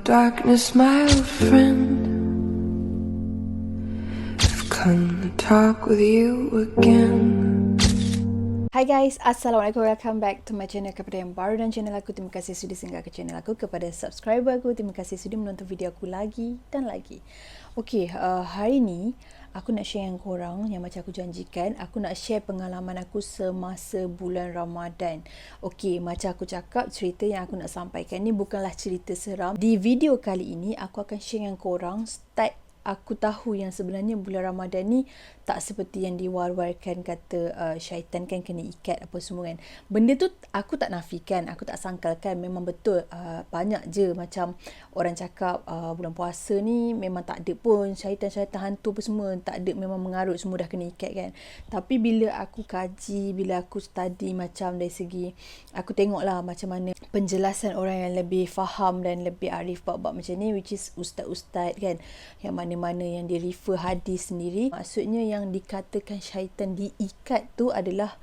Darkness, my old friend, I've come to talk with you again. Hai guys, Assalamualaikum. Welcome back to my channel. Kepada yang baru dan channel aku, terima kasih sudi singgah ke channel aku. Kepada subscriber aku, terima kasih sudi menonton video aku lagi dan lagi. Okay, hari ni aku nak share dengan korang yang macam aku janjikan. Aku nak share pengalaman aku semasa bulan Ramadan. Okay, macam aku cakap, cerita yang aku nak sampaikan ni bukanlah cerita seram. Di video kali ini, aku akan share dengan korang start aku tahu yang sebenarnya bulan Ramadan ni tak seperti yang diwar-warkan kata syaitan kan kena ikat apa semua kan. Benda tu aku tak nafikan, aku tak sangkalkan, memang betul. Banyak je macam orang cakap bulan puasa ni memang tak ada pun syaitan-syaitan hantu apa semua, tak ada, memang mengarut semua dah kena ikat kan. Tapi bila aku kaji, bila aku study macam dari segi, aku tengoklah macam mana penjelasan orang yang lebih faham dan lebih arif bab-bab macam ni, which is ustaz-ustaz kan, yang mana-mana yang dia refer hadis sendiri. Maksudnya yang dikatakan syaitan diikat tu adalah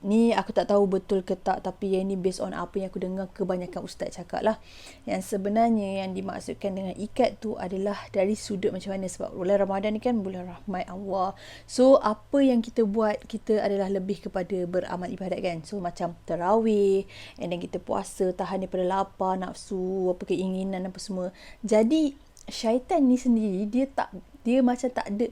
ni aku tak tahu betul ke tak, tapi yang ni based on apa yang aku dengar kebanyakan ustaz cakap lah, yang sebenarnya yang dimaksudkan dengan ikat tu adalah dari sudut macam mana, sebab bulan Ramadan ni kan bulan rahmat Allah. So apa yang kita buat, kita adalah lebih kepada beramal ibadat kan. So macam tarawih, and then kita puasa, tahan daripada lapar, nafsu, apa keinginan apa semua. Jadi syaitan ni sendiri dia macam tak ada,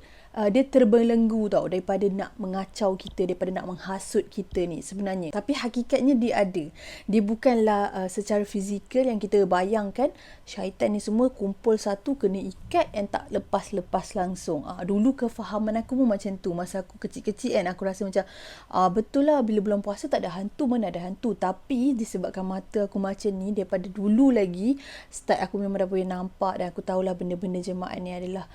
dia terbelenggu tau daripada nak mengacau kita, daripada nak menghasut kita ni sebenarnya. Tapi hakikatnya dia ada. Dia bukanlah secara fizikal yang kita bayangkan. Syaitan ni semua kumpul satu, kena ikat and tak lepas-lepas langsung. Dulu kefahaman aku pun macam tu. Masa aku kecil-kecil kan, aku rasa macam betul lah bila bulan puasa tak ada hantu, mana ada hantu. Tapi disebabkan mata aku macam ni daripada dulu lagi, start aku memang dah boleh nampak, dan aku tahulah benda-benda jemaah ni adalah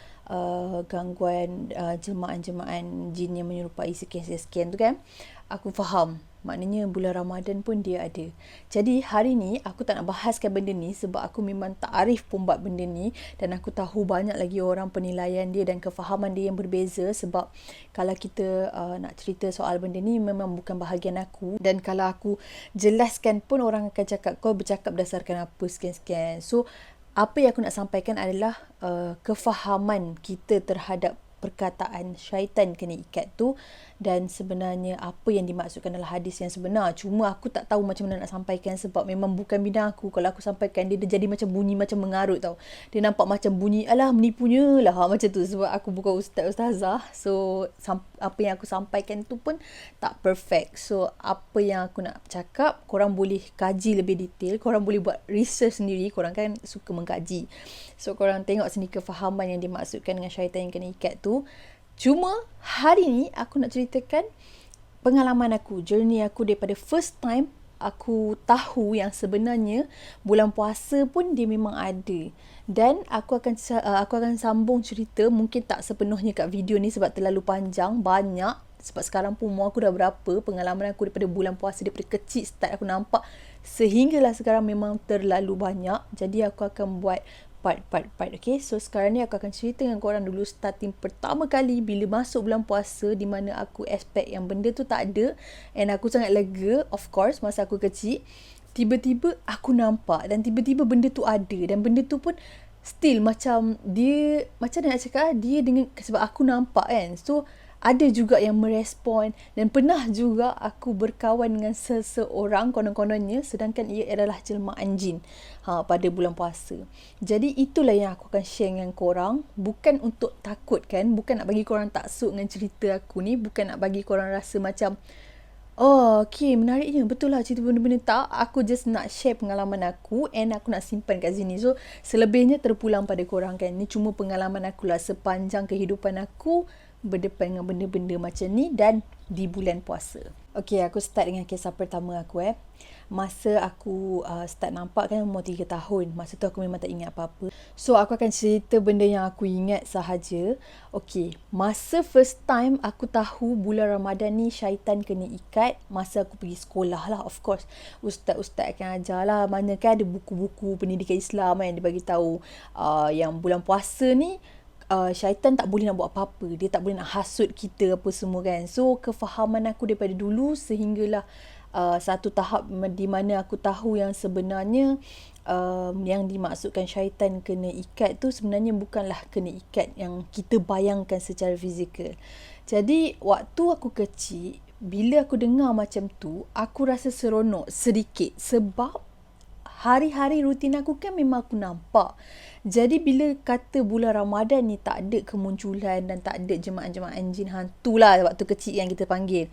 gangguan jemaah-jemaah jin yang menyerupai sekian-sekian tu kan. Aku faham, maknanya bulan Ramadan pun dia ada. Jadi hari ni aku tak nak bahaskan benda ni sebab aku memang tak arif pun buat benda ni, dan aku tahu banyak lagi orang penilaian dia dan kefahaman dia yang berbeza. Sebab kalau kita nak cerita soal benda ni memang bukan bahagian aku, dan kalau aku jelaskan pun orang akan cakap kau bercakap berdasarkan apa sekian-sekian. So apa yang aku nak sampaikan adalah kefahaman kita terhadap perkataan syaitan kena ikat tu, dan sebenarnya apa yang dimaksudkan dalam hadis yang sebenar. Cuma aku tak tahu macam mana nak sampaikan sebab memang bukan bidang aku. Kalau aku sampaikan, dia jadi macam bunyi macam mengarut tau. Dia nampak macam bunyi alah menipunya lah macam tu, sebab aku bukan ustazah. So apa yang aku sampaikan tu pun tak perfect. So apa yang aku nak cakap, korang boleh kaji lebih detail, korang boleh buat research sendiri, korang kan suka mengkaji. So korang tengok sini kefahaman yang dimaksudkan dengan syaitan yang kena ikat tu. Cuma hari ni aku nak ceritakan pengalaman aku, journey aku daripada first time aku tahu yang sebenarnya bulan puasa pun dia memang ada. Dan aku akan sambung cerita, mungkin tak sepenuhnya kat video ni sebab terlalu panjang, banyak. Sebab sekarang pun umur aku dah berapa, pengalaman aku daripada bulan puasa, daripada kecil start aku nampak sehinggalah sekarang memang terlalu banyak. Jadi aku akan buat part. Okay, so sekarang ni aku akan cerita dengan korang dulu starting pertama kali bila masuk bulan puasa, di mana aku expect yang benda tu tak ada, and aku sangat lega. Of course masa aku kecil, tiba-tiba aku nampak, dan tiba-tiba benda tu ada, dan benda tu pun still macam dia, macam nak cakap, dia dengan, sebab aku nampak kan, so ada juga yang merespon. Dan pernah juga aku berkawan dengan seseorang konon-kononnya sedangkan ia adalah jelmaan jin pada bulan puasa. Jadi itulah yang aku akan share dengan korang, bukan untuk takutkan, bukan nak bagi korang taksub dengan cerita aku ni, bukan nak bagi korang rasa macam oh okay menariknya, betul lah cerita benda-benda. Tak, aku just nak share pengalaman aku, and aku nak simpan kat sini. So selebihnya terpulang pada korang kan. Ni cuma pengalaman aku lah sepanjang kehidupan aku berdepan dengan benda-benda macam ni dan di bulan puasa. Okay, aku start dengan kisah pertama aku. Masa aku start nampak kan umur 3 tahun. Masa tu aku memang tak ingat apa-apa. So aku akan cerita benda yang aku ingat sahaja. Okay, masa first time aku tahu bulan Ramadan ni syaitan kena ikat, masa aku pergi sekolah lah. Of course ustaz-ustaz akan ajar lah, mana kan ada buku-buku pendidikan Islam kan, dia bagi tahu yang bulan puasa ni syaitan tak boleh nak buat apa-apa. Dia tak boleh nak hasut kita apa semua kan. So kefahaman aku daripada dulu sehinggalah satu tahap di mana aku tahu yang sebenarnya yang dimaksudkan syaitan kena ikat tu sebenarnya bukanlah kena ikat yang kita bayangkan secara fizikal. Jadi waktu aku kecil, bila aku dengar macam tu, aku rasa seronok sedikit sebab hari-hari rutin aku kan memang aku nampak. Jadi bila kata bulan Ramadan ni tak ada kemunculan dan tak ada jemaah-jemaah jin hantu lah waktu kecil yang kita panggil,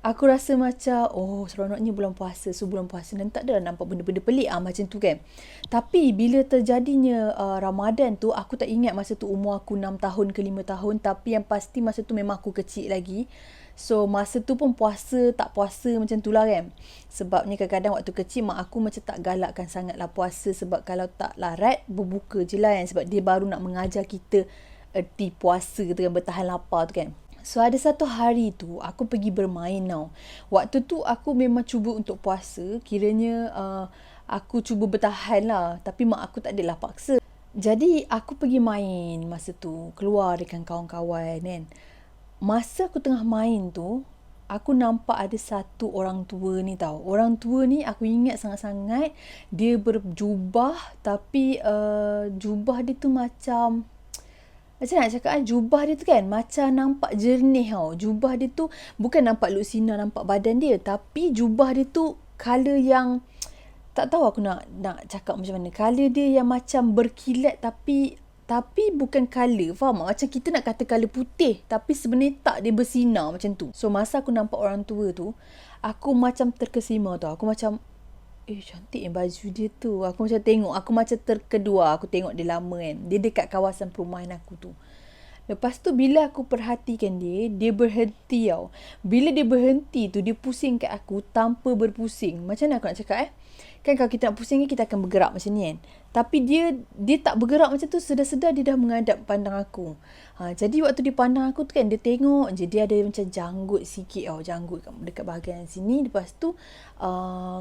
aku rasa macam seronoknya bulan puasa. So bulan puasa dan tak ada nampak benda-benda pelik macam tu kan. Tapi bila terjadinya Ramadan tu, aku tak ingat masa tu umur aku 6 tahun ke 5 tahun, tapi yang pasti masa tu memang aku kecil lagi. So masa tu pun puasa tak puasa macam tu lah kan. Sebabnya kadang-kadang waktu kecil mak aku macam tak galakkan sangat lah puasa, sebab kalau tak larat berbuka je lah kan. Sebab dia baru nak mengajar kita erti puasa tu kan, bertahan lapar tu kan. So ada satu hari tu aku pergi bermain tau. Waktu tu aku memang cuba untuk puasa. Kiranya aku cuba bertahan lah. Tapi mak aku tak adalah paksa. Jadi aku pergi main masa tu. Keluar dengan kawan-kawan kan. Masa aku tengah main tu, aku nampak ada satu orang tua ni tau. Orang tua ni aku ingat sangat-sangat. Dia berjubah, tapi jubah dia tu macam nak cakap jubah dia tu kan macam nampak jernih tau. Jubah dia tu bukan nampak luksina nampak badan dia, tapi jubah dia tu colour yang tak tahu aku nak cakap macam mana. Colour dia yang macam berkilat tapi bukan colour, faham tak? Macam kita nak kata colour putih, tapi sebenarnya tak, dia bersinar macam tu. So masa aku nampak orang tua tu, aku macam terkesima tau. Aku macam cantik baju dia tu. Aku macam tengok, aku macam terkedua. Aku tengok dia lama kan. Dia dekat kawasan perumahan aku tu. Lepas tu bila aku perhatikan dia berhenti tau. Bila dia berhenti tu, dia pusing kat aku tanpa berpusing. Macam mana aku nak cakap Kan kalau kita nak pusing kita akan bergerak macam ni kan. Tapi dia tak bergerak macam tu, sedar-sedar dia dah menghadap pandang aku. Jadi waktu dia pandang aku tu kan, dia tengok je, dia ada macam janggut sikit tau. Janggut dekat bahagian sini. Lepas tu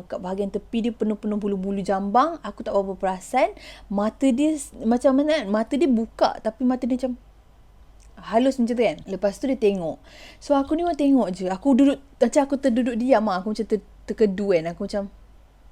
kat bahagian tepi dia penuh-penuh bulu-bulu jambang. Aku tak berapa perasan. Mata dia macam mana, mata dia buka tapi mata dia macam halus macam tu kan. Lepas tu dia tengok. So aku ni orang tengok je. Aku duduk, macam aku terduduk diam Aku macam terkedu kan. Aku macam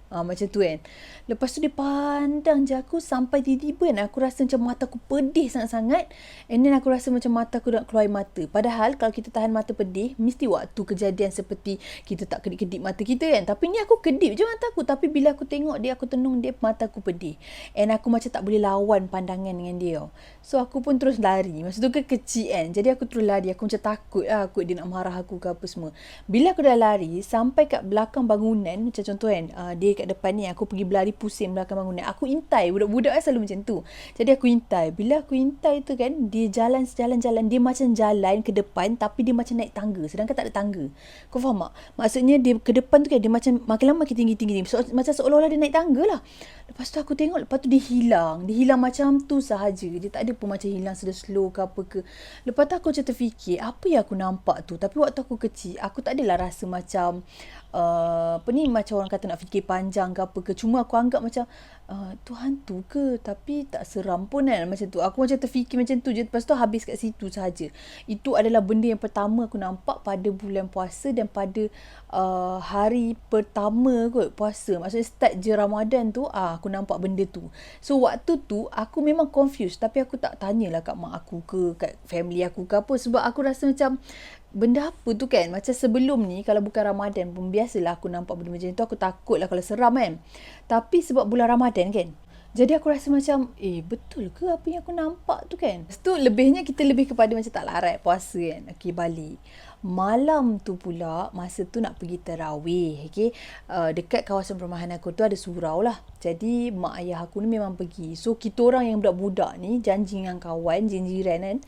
macam tu kan. Lepas tu dia pandang je aku sampai tiba-tiba kan, aku rasa macam mata aku pedih sangat-sangat. And then aku rasa macam mata aku nak keluar mata. Padahal kalau kita tahan mata pedih, mesti waktu kejadian seperti kita tak kedip-kedip mata kita kan. Tapi ni aku kedip je mata aku. Tapi bila aku tengok dia, aku tenung dia, mata aku pedih. And aku macam tak boleh lawan pandangan dengan dia. So aku pun terus lari. Masa tu kecil kan. Jadi aku terus lari. Aku macam takut lah, takut dia nak marah aku ke apa semua. Bila aku dah lari sampai kat belakang bangunan, macam contoh kan, dia kat depan ni, aku pergi berlari pusing belakang bangunan. Aku intai. Budak-budak selalu macam tu. Jadi aku intai. Bila aku intai tu kan, dia jalan. Dia macam jalan ke depan, tapi dia macam naik tangga. Sedangkan tak ada tangga. Kau faham tak? Maksudnya dia ke depan tu kan, dia macam makin lama makin tinggi. Macam seolah-olah dia naik tangga lah. Lepas tu aku tengok, lepas tu dia hilang. Dia hilang macam tu sahaja. Dia tak ada pun macam hilang slow ke apa ke. Lepas tu aku macam terfikir, apa yang aku nampak tu? Tapi waktu aku kecil, aku tak adalah rasa macam macam orang kata nak fikir panjang ke apa ke. Cuma aku anggap macam tu hantu ke, tapi tak seram pun kan, macam tu. Aku macam terfikir macam tu je. Lepas tu habis kat situ sahaja. Itu adalah benda yang pertama aku nampak pada bulan puasa dan pada hari pertama kot puasa. Maksudnya start je Ramadan tu, aku nampak benda tu. So waktu tu aku memang confused, tapi aku tak tanyalah kat mak aku ke, kat family aku ke apa, sebab aku rasa macam benda apa tu kan. Macam sebelum ni kalau bukan Ramadan pun biasalah aku nampak benda macam tu, aku takut lah kalau seram kan. Tapi sebab bulan Ramadan kan, jadi aku rasa macam betul ke apa yang aku nampak tu kan. Lepas tu lebihnya kita lebih kepada macam tak larat puasa kan. Okay, balik malam tu pula, masa tu nak pergi tarawih. Okay, dekat kawasan perumahan aku tu ada surau lah. Jadi mak ayah aku ni memang pergi. So kita orang yang budak-budak ni janji dengan kawan, jiran kan,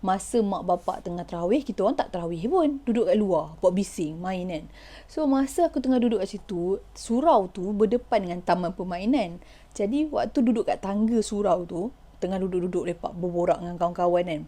masa mak bapak tengah tarawih, kita orang tak tarawih pun, duduk kat luar buat bising, main kan. So masa aku tengah duduk kat situ, surau tu berdepan dengan taman permainan. Jadi waktu duduk kat tangga surau tu, tengah duduk-duduk lepak berborak dengan kawan-kawan kan,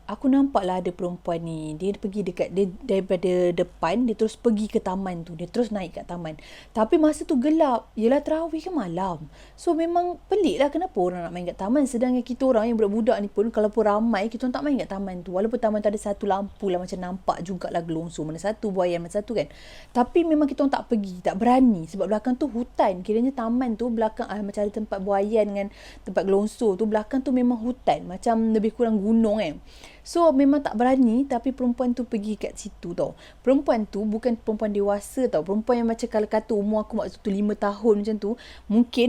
aku nampak lah ada perempuan ni. Dia pergi dia daripada depan, dia terus pergi ke taman tu. Dia terus naik kat taman. Tapi masa tu gelap. Yelah tarawih kan malam. So memang pelik lah kenapa orang nak main kat taman. Sedangkan kita orang yang budak-budak ni pun, kalau pun ramai, kita orang tak main kat taman tu. Walaupun taman tu ada satu lampu lah, macam nampak jugalah gelongso. Mana satu, buayan mana satu kan. Tapi memang kita orang tak pergi, tak berani. Sebab belakang tu hutan. Kiranya taman tu belakang, macam ada tempat buayan dengan tempat gelongso tu. Belakang tu memang hutan. Macam lebih kurang gunung kan. So memang tak berani, tapi perempuan tu pergi kat situ tau. Perempuan tu bukan perempuan dewasa tau. Perempuan yang macam kalau kata umur aku waktu tu 5 tahun macam tu, mungkin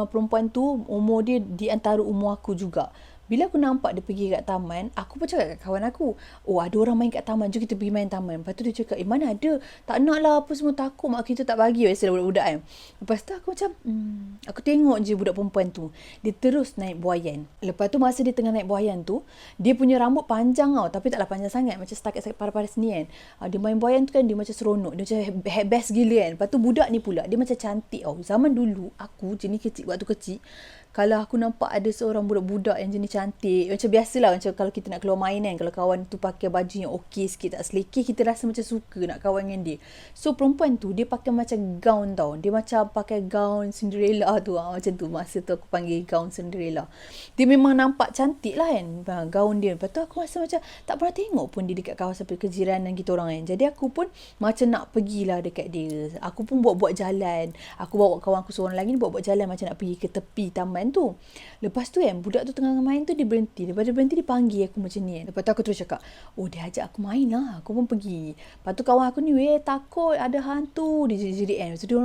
perempuan tu umur dia di antara umur aku juga. Bila aku nampak dia pergi kat taman, aku pun cakap kat kawan aku, oh ada orang main kat taman, jom kita pergi main taman. Lepas tu dia cakap, mana ada, tak nak lah apa semua, takut mak kita tak bagi. Biasalah budak-budak kan. Lepas tu aku macam, aku tengok je budak perempuan tu, dia terus naik buayan. Lepas tu masa dia tengah naik buayan tu, dia punya rambut panjang tau, tapi taklah panjang sangat, macam setakat pada sini kan. Dia main buayan tu kan, dia macam seronok, dia macam best gila kan. Lepas tu budak ni pula, dia macam cantik tau. Zaman dulu, aku jenis kecil, waktu kecil, kalau aku nampak ada seorang budak-budak yang jenis cantik, macam biasalah, macam kalau kita nak keluar main kan, kalau kawan tu pakai baju yang okey sikit, tak selekeh, kita rasa macam suka nak kawan dengan dia. So perempuan tu, dia pakai macam gaun tau. Dia macam pakai gaun Cinderella tu. Macam tu, masa tu aku panggil gaun Cinderella. Dia memang nampak cantik lah kan, gaun dia. Lepas tu aku rasa macam tak pernah tengok pun dia dekat kawasan kejiranan kita orang kan. Jadi aku pun macam nak pergilah dekat dia. Aku pun buat-buat jalan. Aku bawa kawan aku seorang lagi ni buat-buat jalan macam nak pergi ke tepi taman tu. Lepas tu kan, budak tu tengah main tu, dia berhenti. Lepas dia berhenti, dia panggil aku macam ni kan. Lepas tu aku terus cakap, oh dia ajak aku main lah, aku pun pergi. Lepas tu kawan aku ni, takut ada hantu, dia jerit-jerit kan. Lepas tu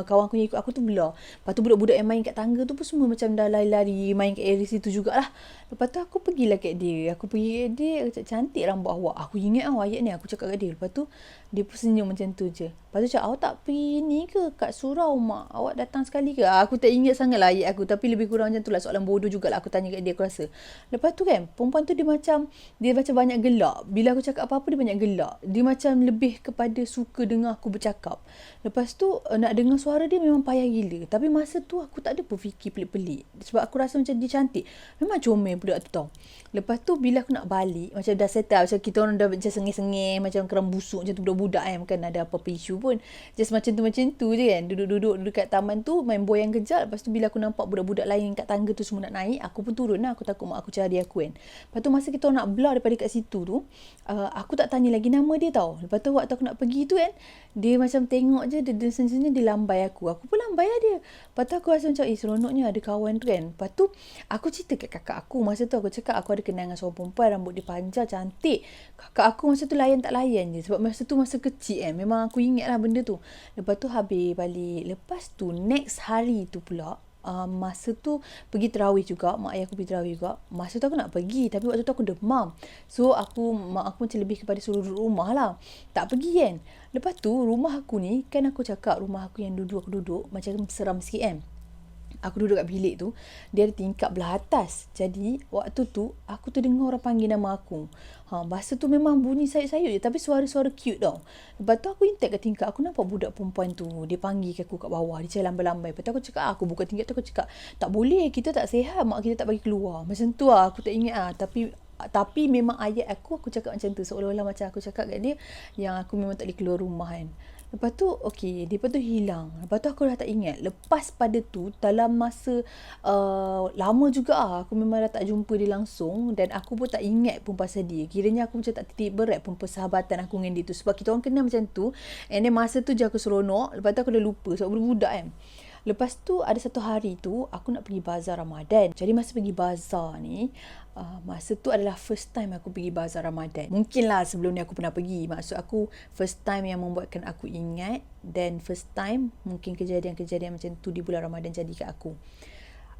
kawan aku yang ikut aku tu belah. Lepas tu budak-budak yang main kat tangga tu pun semua macam dah lari-lari main kat area situ jugalah. Lepas tu aku pergilah kat dia. Aku pergi kat dia, cakap, cantik rambut awak. Aku ingat ayat ni, aku cakap kat dia. Lepas tu dia pun senyum macam tu je. Lepas tu cakap, awak tak pergi ni ke kat surau mak? Awak datang sekali ke? Aku tak ingat sangat lah ayat aku, tapi lebih kurang macam tu lah. Soalan bodoh jugalah aku tanya kat dia, aku rasa. Lepas tu kan, perempuan tu dia macam banyak gelak. Bila aku cakap apa-apa, dia banyak gelak. Dia macam lebih kepada suka dengar aku bercakap. Lepas tu nak dengar suara dia memang payah gila. Tapi masa tu aku tak ada pun fikir pelik-pelik. Sebab aku rasa macam dia cantik. Memang comel budak tu tau. Lepas tu bila aku nak balik, macam dah settle, macam kita orang dah macam sengih-sengih, macam kerang busuk macam tu budak-budak kan. Bukan ada apa-apa isu pun. Just macam tu je kan. Duduk-duduk dekat taman tu, main boyang kejap. Lepas tu bila aku nampak budak-budak lain kat tangga tu semua nak naik, aku pun turun lah. Aku takut mak aku cari aku kan. Lepas tu masa kita orang nak belah daripada kat situ tu, aku tak tanya lagi nama dia tau. Lepas tu waktu aku nak pergi tu kan, dia macam tengok je, dia senyum-senyum, dia lambai aku. Aku pun lambai lah dia. Lepas tu aku rasa macam, seronoknya ada kawan tu kan. Lepas tu aku cerita kat kakak aku. Masa tu aku cakap aku ada kenal dengan seorang perempuan, rambut dia panjang, cantik. Kakak aku masa tu layan tak layan je. Sebab masa tu masa kecil kan, memang aku ingat lah benda tu. Lepas tu habis balik. Lepas tu next hari tu pula, masa tu pergi terawih juga, mak ayah aku pergi terawih juga. Masa tu aku nak pergi, tapi waktu tu aku demam. So mak aku macam lebih kepada suruh duduk rumah lah, tak pergi kan. Lepas tu rumah aku ni, kan aku cakap rumah aku yang duduk aku duduk macam seram sikit kan. Aku duduk kat bilik tu, dia ada tingkap belah atas. Jadi waktu tu aku terdengar orang panggil nama aku. Masa tu memang bunyi sayup-sayup je, tapi suara-suara cute tau. Lepas tu aku intek kat tingkap, aku nampak budak perempuan tu, dia panggil aku kat bawah, dia cakap lambai-lambai. Lepas tu aku cakap, aku buka tingkap tu, aku cakap, tak boleh, kita tak sihat, mak kita tak bagi keluar. Macam tu lah, aku tak ingat lah. Tapi memang ayat aku cakap macam tu, seolah-olah macam aku cakap kat dia yang aku memang tak boleh keluar rumah kan. Lepas tu lepas tu hilang. Lepas tu aku dah tak ingat. Lepas pada tu dalam masa lama juga aku memang dah tak jumpa dia langsung, dan aku pun tak ingat pun pasal dia. Kiranya aku macam tak titik berat pun persahabatan aku dengan dia tu, sebab kita orang kenal macam tu. And then masa tu je aku seronok. Lepas tu aku dah lupa sebab budak-budak kan. Lepas tu ada satu hari tu aku nak pergi bazar Ramadan. Jadi masa pergi bazar ni, masa tu adalah first time aku pergi bazar Ramadan. Mungkin lah sebelum ni aku pernah pergi. Maksud aku first time yang membuatkan aku ingat, dan first time mungkin kejadian-kejadian macam tu di bulan Ramadan jadi kat aku.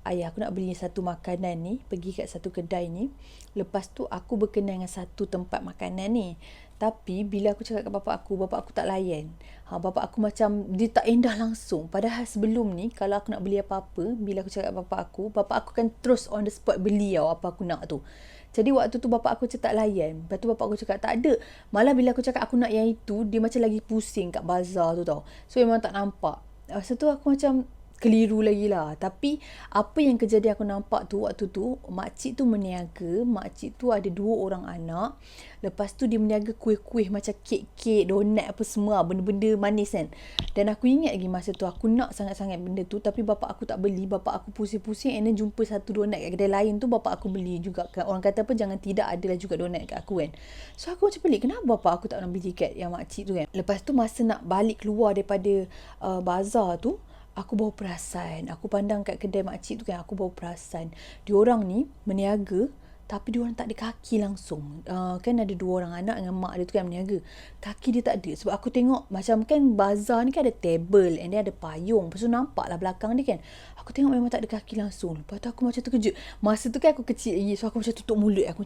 Ayah aku nak beli satu makanan ni, pergi kat satu kedai ni. Lepas tu aku berkenan dengan satu tempat makanan ni. Tapi bila aku cakap kat bapak aku tak layan. Bapak aku macam dia tak endah langsung. Padahal sebelum ni kalau aku nak beli apa-apa, bila aku cakap kat bapak aku kan terus on the spot beli tau apa aku nak tu. Jadi waktu tu bapak aku cakap tak layan. Lepas tu bapak aku cakap tak ada. Malah bila aku cakap aku nak yang itu, dia macam lagi pusing kat bazar tu tau. So memang tak nampak. Lepas tu aku macam keliru lagi lah. Tapi apa yang kejadian aku nampak tu waktu tu, makcik tu meniaga. Makcik tu ada 2 orang anak. Lepas tu dia meniaga kuih-kuih macam kek-kek, donat apa semua, benda-benda manis kan. Dan aku ingat lagi masa tu aku nak sangat-sangat benda tu, tapi bapak aku tak beli. Bapak aku pusing-pusing and then jumpa satu donat kat kedai lain tu, bapak aku beli juga kan. Orang kata apa, jangan tidak adalah juga donat kat aku kan. So aku macam pelik, kenapa bapak aku tak nak beli kat yang makcik tu kan. Lepas tu masa nak balik keluar daripada bazar tu, aku baru perasan. Aku pandang kat kedai makcik tu kan, aku baru perasan diorang ni meniaga tapi diorang tak ada kaki langsung. Kan ada 2 orang anak dengan mak dia tu kan meniaga. Kaki dia tak ada. Sebab aku tengok macam kan bazar ni kan ada table and dia ada payung. Lepas tu nampak lah belakang dia kan. Aku tengok memang tak ada kaki langsung. Lepas tu aku macam terkejut. Masa tu kan aku kecil lagi. So aku macam tutup mulut. Aku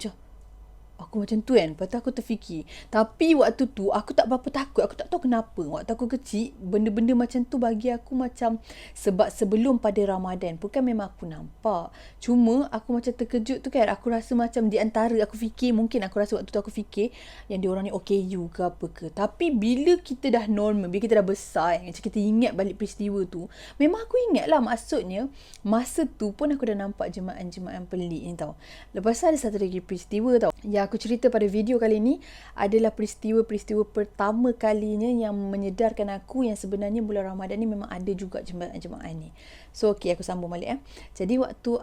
macam tu kan. Lepas tu aku terfikir. Tapi waktu tu aku tak berapa takut. Aku tak tahu kenapa. Waktu aku kecil, benda-benda macam tu bagi aku macam, sebab sebelum pada Ramadan pun kan memang aku nampak. Cuma aku macam terkejut tu kan. Aku rasa macam di antara aku fikir, mungkin aku rasa waktu tu aku fikir yang diorang ni OKU ke apa ke. Tapi bila kita dah normal, bila kita dah besar, macam kita ingat balik peristiwa tu, memang aku ingat lah, maksudnya masa tu pun aku dah nampak jemaah-jemaah yang pelik ni tau. Lepas tu ada satu lagi peristiwa tau, yang aku cerita pada video kali ni adalah peristiwa-peristiwa pertama kalinya yang menyedarkan aku yang sebenarnya bulan Ramadan ni memang ada juga jemaah-jemaah ni. So okay, aku sambung balik. Jadi waktu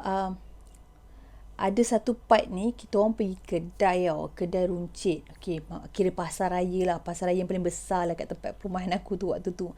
ada satu part ni, kita orang pergi kedai tau, kedai runcit. Okay, kira pasar raya lah, pasar raya yang paling besar lah kat tempat perumahan aku tu waktu tu.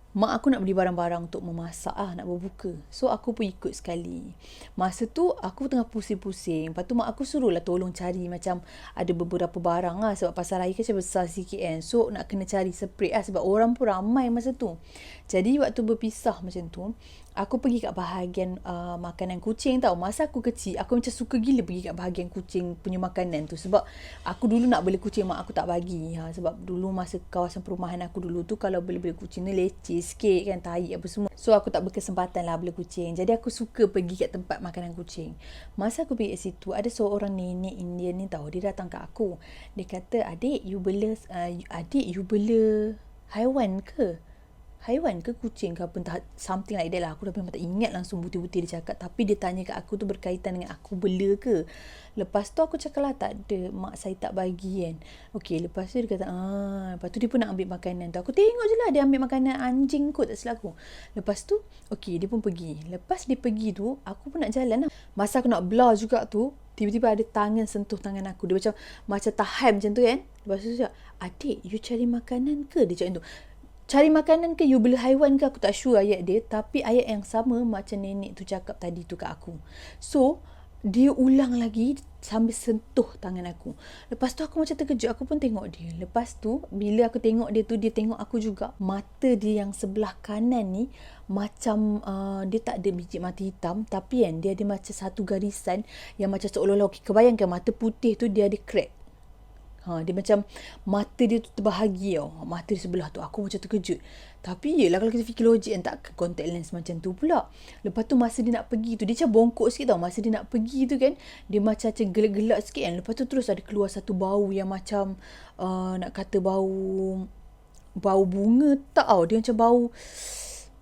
Mak aku nak beli barang-barang untuk memasak nak berbuka. So aku pun ikut sekali. Masa tu aku tengah pusing-pusing. Lepas tu mak aku suruh lah tolong cari macam ada beberapa barang lah. Sebab pasar raya kan macam besar sikit kan. So nak kena cari separate lah. Sebab orang pun ramai masa tu. Jadi waktu berpisah macam tu, aku pergi kat bahagian makanan kucing tau. Masa aku kecil, aku macam suka gila pergi kat bahagian kucing punya makanan tu. Sebab aku dulu nak beli kucing, mak aku tak bagi. Sebab dulu masa kawasan perumahan aku dulu tu, kalau beli-beli kucing ni leceh sikit kan, tahi apa semua. So aku tak berkesempatan lah beli kucing. Jadi aku suka pergi kat tempat makanan kucing. Masa aku pergi kat situ, ada seorang nenek Indian ni tau. Dia datang kat aku. Dia kata, adik you bela haiwan ke? Haiwan ke kucing ke apa, entah, something like that lah. Aku dah memang tak ingat langsung butir-butir dia cakap. Tapi dia tanya kat aku tu berkaitan dengan aku bela ke. Lepas tu aku cakap lah tak ada, mak saya tak bagi kan. Okay, lepas tu dia kata lepas tu dia pun nak ambil makanan tu. Aku tengok je lah dia ambil makanan anjing kot, tak silap aku. Lepas tu okay, dia pun pergi. Lepas dia pergi tu, aku pun nak jalan lah. Masa aku nak belah juga tu, tiba-tiba ada tangan sentuh tangan aku. Dia macam tahan macam tu kan. Lepas tu dia cakap, adik you cari makanan ke? Dia cakap tu, cari makanan ke, you bela haiwan ke? Aku tak sure ayat dia, tapi ayat yang sama macam nenek tu cakap tadi tu kat aku. So dia ulang lagi sambil sentuh tangan aku. Lepas tu aku macam terkejut. Aku pun tengok dia. Lepas tu bila aku tengok dia tu, dia tengok aku juga. Mata dia yang sebelah kanan ni macam dia tak ada biji mata hitam, tapi kan dia ada macam satu garisan yang macam seolah-olah, kebayangkan mata putih tu dia ada crack. Dia macam mata dia tu terbahagi tau. Mata dia sebelah tu. Aku macam terkejut. Tapi yelah, kalau kita fikir logik kan, tak contact lens macam tu pula. Lepas tu masa dia nak pergi tu, dia macam bongkok sikit tau. Masa dia nak pergi tu kan, dia macam gelak-gelak sikit kan. Lepas tu terus ada keluar satu bau yang macam nak kata bau bunga tak tau. Dia macam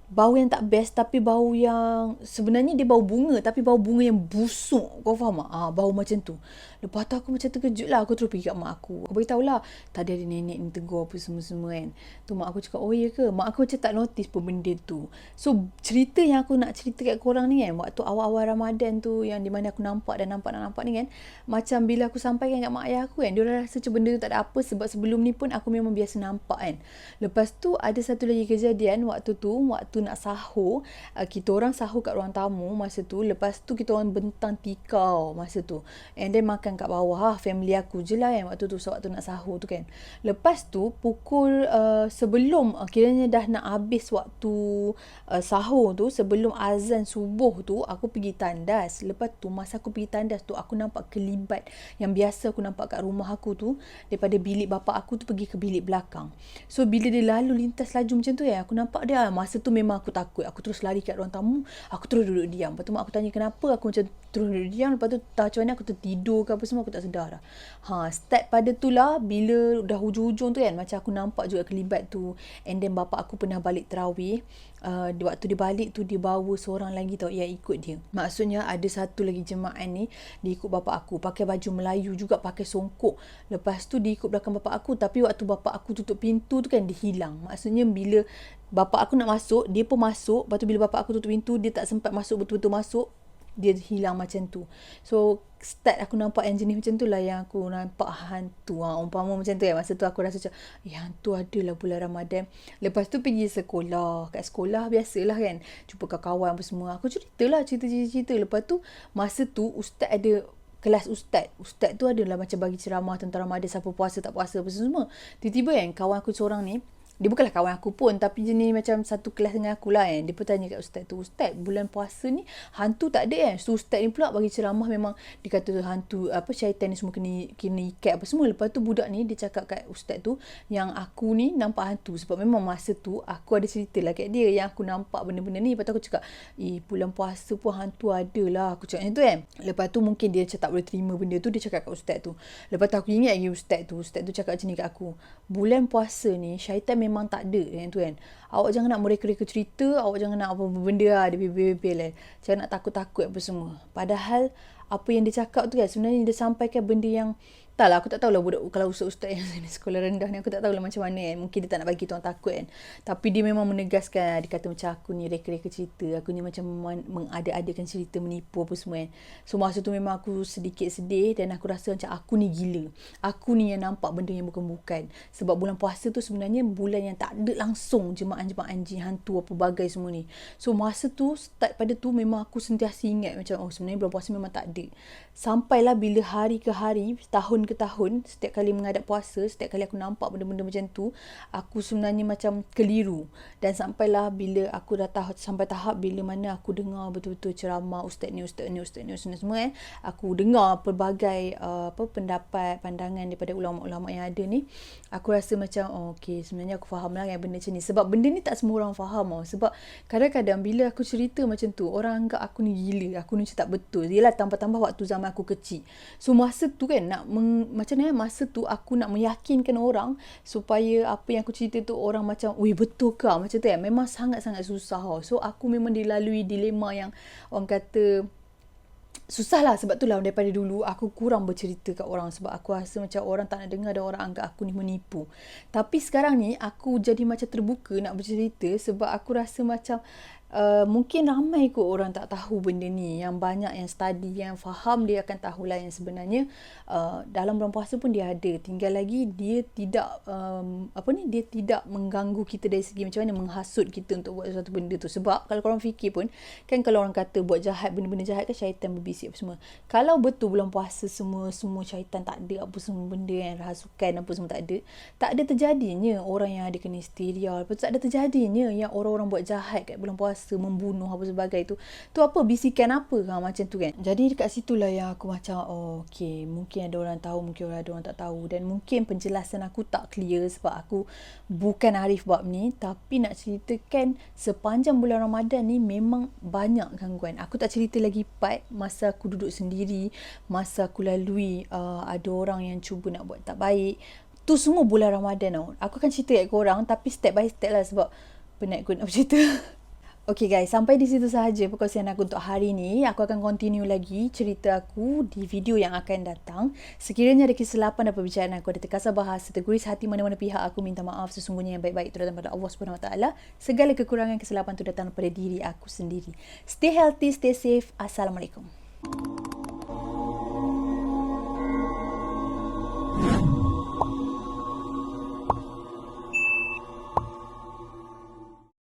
bau yang tak best, tapi bau yang sebenarnya dia bau bunga, tapi bau bunga yang busuk. Kau faham tak? Bau macam tu. Lepas tu aku macam terkejut lah. Aku terus pergi kat mak aku. Aku beritahu lah, tadi ada nenek ni tegur apa semua-semua kan. Tu mak aku cakap, oh ya ke? Mak aku macam tak notice pun benda tu. So cerita yang aku nak cerita kat korang ni kan, waktu awal-awal Ramadan tu, yang di mana aku nampak ni kan, macam bila aku sampaikan kat mak ayah aku kan, dia orang rasa macam benda tu tak ada apa. Sebab sebelum ni pun aku memang biasa nampak kan. Lepas tu ada satu lagi kejadian waktu nak sahur. Kita orang sahur kat ruang tamu masa tu. Lepas tu kita orang bentang tikar masa tu. And then makan kat bawah. Family aku je lah yang waktu tu sewaktu nak sahur tu kan. Lepas tu pukul sebelum kiranya dah nak habis waktu sahur tu, sebelum azan subuh tu, aku pergi tandas. Lepas tu masa aku pergi tandas tu, aku nampak kelibat yang biasa aku nampak kat rumah aku tu, daripada bilik bapak aku tu pergi ke bilik belakang. So bila dia lalu lintas laju macam tu ya, aku nampak dia. Masa tu memang aku takut. Aku terus lari kat ruang tamu. Aku terus duduk diam. Lepas tu mak aku tanya kenapa, aku macam terus duduk diam. Lepas tu tak macam mana aku tertidur ke apa semua, aku tak sedar dah. Start pada tu lah, bila dah hujung-hujung tu kan, macam aku nampak juga kelibat tu. And then bapak aku pernah balik tarawih. waktu dia balik tu dia bawa seorang lagi tau yang ikut dia. Maksudnya ada satu lagi jemaah ni dia ikut bapak aku, pakai baju Melayu juga, pakai songkok. Lepas tu dia ikut belakang bapak aku, tapi waktu bapak aku tutup pintu tu kan dia hilang. Maksudnya bila bapak aku nak masuk, dia pun masuk. Lepas tu bila bapak aku tutup pintu, dia tak sempat masuk, betul-betul masuk, dia hilang macam tu. So start aku nampak yang jenis macam tu lah yang aku nampak hantu. Umpama macam tu kan. Masa tu aku rasa macam hantu ada lah bulan Ramadan. Lepas tu pergi sekolah. Kat sekolah biasalah kan, jumpa kawan-kawan apa semua. Aku ceritalah cerita-cerita. Lepas tu masa tu ustaz ada kelas ustaz. Ustaz tu adalah macam bagi ceramah tentang Ramadan, siapa puasa tak puasa apa semua. Tiba-tiba kan kawan aku seorang ni, dia bukanlah kawan aku pun, tapi jenis macam satu kelas dengan aku lah kan. Dia pun tanya kat ustaz tu, "Ustaz, bulan puasa ni hantu tak ada kan?" So ustaz ni pula bagi ceramah, memang dia kata hantu syaitan ni semua kena ikat apa semua. Lepas tu budak ni dia cakap kat ustaz tu yang aku ni nampak hantu. Sebab memang masa tu aku ada cerita lah kat dia yang aku nampak benda-benda ni. Lepas tu aku cakap, bulan puasa pun hantu ada lah. Aku cakap macam tu kan. Lepas tu mungkin dia macam tak boleh terima benda tu. Dia cakap kat ustaz tu. Lepas tu aku ingat lagi ustaz tu cakap macam ni kat aku, "Bulan puasa ni syaitan memang tak ada," yang tu kan. "Awak jangan nak mereka-reka cerita, awak jangan nak apa benda lah, dia bebel-bebel lah. Jangan nak takut-takut apa semua." Padahal apa yang dia cakap tu kan sebenarnya dia sampaikan benda yang taklah, aku tak tahulah budak kalau ustaz-ustaz yang di sekolah rendah ni, aku tak tahulah macam mana kan. Mungkin dia tak nak bagi kita orang takut kan. Tapi dia memang menegaskan, dia kata macam aku ni reka-reka cerita, aku ni macam mengada-adakan cerita, menipu apa semua kan. So masa tu memang aku sedikit sedih dan aku rasa macam aku ni gila. Aku ni yang nampak benda yang bukan-bukan. Sebab bulan puasa tu sebenarnya bulan yang tak ada langsung jemaah-jemaah jin, hantu apa bagai semua ni. So masa tu start pada tu memang aku sentiasa ingat macam sebenarnya bulan puasa memang tak ada. Sampailah bila hari ke hari, tahun ke tahun, setiap kali menghadap puasa, setiap kali aku nampak benda-benda macam tu, aku sebenarnya macam keliru. Dan sampailah bila aku dah sampai tahap bila mana aku dengar betul-betul ceramah ustaz ni semua kan. Aku dengar pelbagai pendapat, pandangan daripada ulama-ulama yang ada ni. Aku rasa macam okey, sebenarnya aku faham lah yang benda macam ni. Sebab benda ni tak semua orang faham tau. Sebab kadang-kadang bila aku cerita macam tu, orang anggap aku ni gila, aku ni macam tak betul. Yelah, tambah-tambah waktu zaman aku kecil. So masa tu kan macam mana, masa tu aku nak meyakinkan orang supaya apa yang aku cerita tu orang macam betul ke macam tu kan. Memang sangat-sangat susah tau. So aku memang dilalui dilema yang orang kata susah lah. Sebab tu lah daripada dulu aku kurang bercerita kat orang. Sebab aku rasa macam orang tak nak dengar dan orang anggap aku ni menipu. Tapi sekarang ni aku jadi macam terbuka nak bercerita. Sebab aku rasa macam mungkin ramai kot orang tak tahu benda ni. Yang banyak yang study, yang faham, dia akan tahulah yang sebenarnya dalam bulan puasa pun dia ada. Tinggal lagi dia tidak dia tidak mengganggu kita dari segi macam mana menghasut kita untuk buat sesuatu benda tu. Sebab kalau korang fikir pun kan, kalau orang kata buat jahat, benda-benda jahat kan syaitan berbisik apa semua. Kalau betul bulan puasa semua syaitan tak ada, apa semua benda yang rahasukan apa semua tak ada terjadinya orang yang ada kena histeria. Lepas tu tak ada terjadinya yang orang-orang buat jahat kat bulan puasa, membunuh apa sebagainya tu apa bisikan apa macam tu kan. Jadi dekat situlah yang aku macam okey, mungkin ada orang tahu, mungkin ada orang tak tahu. Dan mungkin penjelasan aku tak clear sebab aku bukan arif bab ni. Tapi nak ceritakan sepanjang bulan Ramadan ni memang banyak gangguan. Aku tak cerita lagi part masa aku duduk sendiri, masa aku lalui ada orang yang cuba nak buat tak baik. Tu semua bulan Ramadan tau. Aku akan cerita kat korang tapi step by step lah sebab penat kot nak bercerita. Okay guys, sampai di situ sahaja perkongsian aku untuk hari ni. Aku akan continue lagi cerita aku di video yang akan datang. Sekiranya ada kesilapan dan perbicaraan aku ada terkasar bahasa, terguris hati mana-mana pihak, aku minta maaf. Sesungguhnya yang baik-baik itu datang daripada Allah SWT. Segala kekurangan kesilapan itu datang daripada diri aku sendiri. Stay healthy, stay safe. Assalamualaikum.